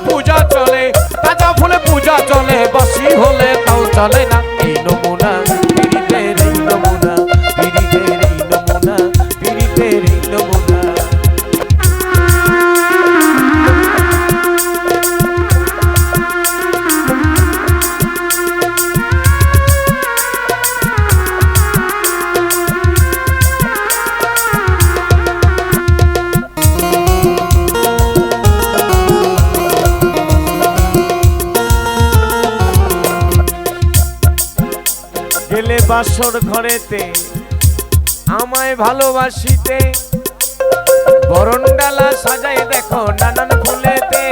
পূজা চলে, তাজা ফুলে পূজা চলে, বাসি হলে তাও চলে না। এই নমুনা পীড়িতের, এই নমুনা পীড়িতের, এই নমুনা পীড়িতের, এই নমুনা। গেলে বাসর ঘরেতে আমায় ভালোবাসিতে, বরণডালা সাজাই দেখো নানান ফুলেতে।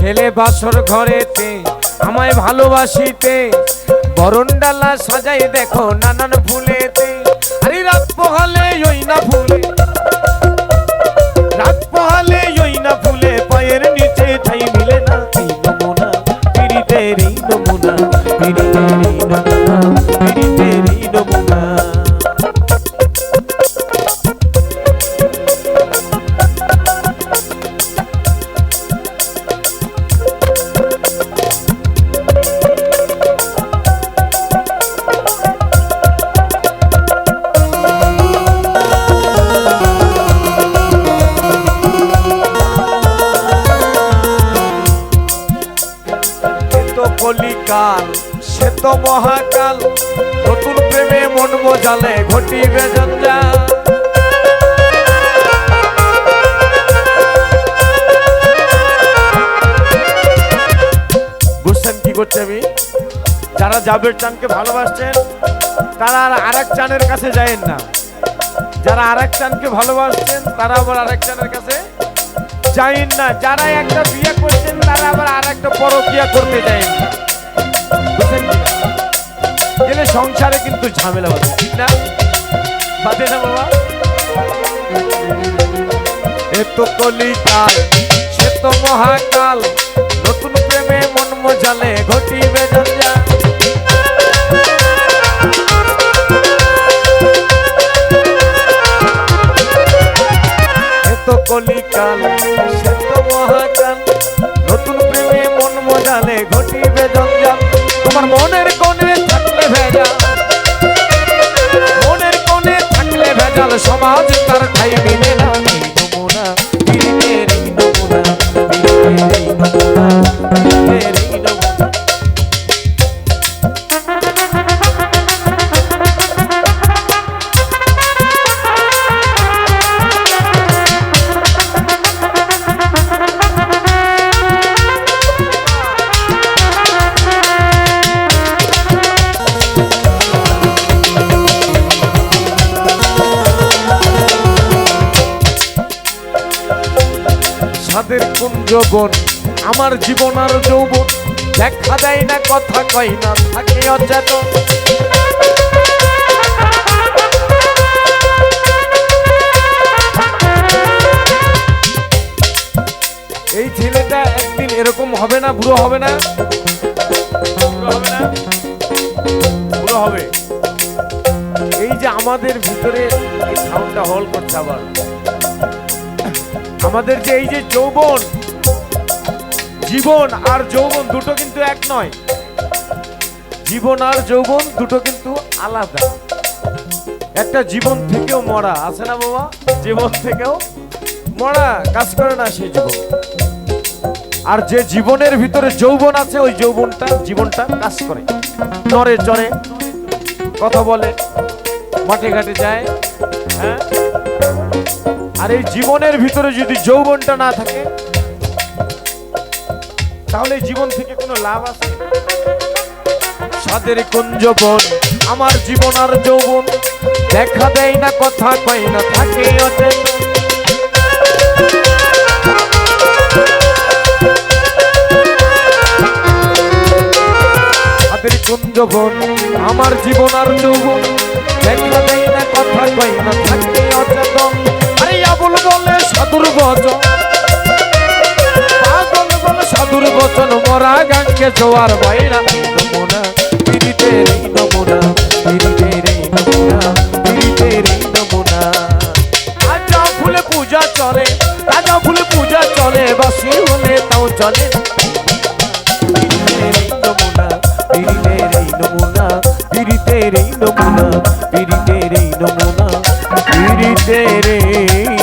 গেলে বাসর ঘরেতে আমায় ভালোবাসিতে, বরণডালা সাজাই দেখো নানান ফুলেতে। আরে রাত পোহালে ওই না ফুলে, রাত পোহালে ওই না ফুলে, পায়ের নিচে ঠাই মিলে না। এই নমুনা পীড়িতের, এই নমুনা পীড়িতের, এই নমুনা পীড়িতের, এই নমুনা। কলিকাল সে তো মহাকাল, নতুন প্রেমে মন মজালে ঘটিবে জঞ্জাল। বুঝছেন কি করছে আমি? যারা জাবের চানকে ভালোবাসছেন তারা আর আরেক চানের কাছে যায়েন না, যারা আরেক চানকে ভালোবাসছেন তারা আবার আরেক চানের কাছে যাইন না, যারা একটা বিয়ে করছেন তারা আবার আরেকটা পরকিয়া করতে যায়েন না। বুঝছেন কি? গেলে সংসারে কিন্তু ঝামেলা হবে, ঠিক না? বাদে না বাবা? এ তো কলিকাল সে তো মহাকাল, নতুন প্রেমে মন মজালে ঘটিবে জঞ্জাল। এ তো কলিকাল সে তো মহাকাল, নতুন প্রেমে মন মজালে ঘটিবে জঞ্জাল। তোমার মনের কোণে থাকলে ভেজাল, মনের কোণে থাকলে ভেজাল, সমাজ তার ঠাই মিলে না। এই নমুনা পীড়িতের, এই নমুনা পীড়িতের, এই নমুনা পীড়িতের, এই নমুনা। সাদের কুঞ্জবন আমার জীবন আর যৌবন, দেখা দেয় না কথা কয় না থাকে অচেতন। এই ছেলেটা একদিন এরকম হবে না, বুড়ো হবে না, বুড়ো হবে না, বুড়ো হবে। এই যে আমাদের ভিতরে এই সাউন্ডটা হল করছে, আবার আমাদের যে এই যে যৌবন, জীবন আর যৌবন দুটো কিন্তু এক নয়। জীবন আর যৌবন দুটো কিন্তু আলাদা। একটা জীবন থেকেও মরা আছে না বাবা? জীবন থেকেও মরা, কাজ করে না সেই জীবন। আর যে জীবনের ভিতরে যৌবন আছে, ওই যৌবনটা জীবনটা কাজ করে, নড়ে চড়ে, কথা বলে, মাঠে ঘাটে যায়। হ্যাঁ, আর এই জীবনের ভিতরে যদি যৌবনটা না থাকে তাহলে জীবন থেকে কোনো লাভ আছে? সাদের কুঞ্জবন আমার জীবন আর যৌবন, দেখা দেয় না কথা কয় না থাকে অচেতন। সাদের কুঞ্জবন আমার জীবন আর যৌবন, দেখা দেয় না কথা কয় না থাকে অচেতন। আরে আবুল বলে সাধুর বচন, পাগল বলে সাধুর বচন, মরা গাঙ্গে জোয়ার বাইরা। নমুনা পীড়িতের, এই নমুনা পীড়িতের, এই নমুনা পীড়িতের, চলেন পীড়িতের এই নমুনা পীড়িতের এই নমুনা পীড়িতের এই নমুনা পীড়িতের এই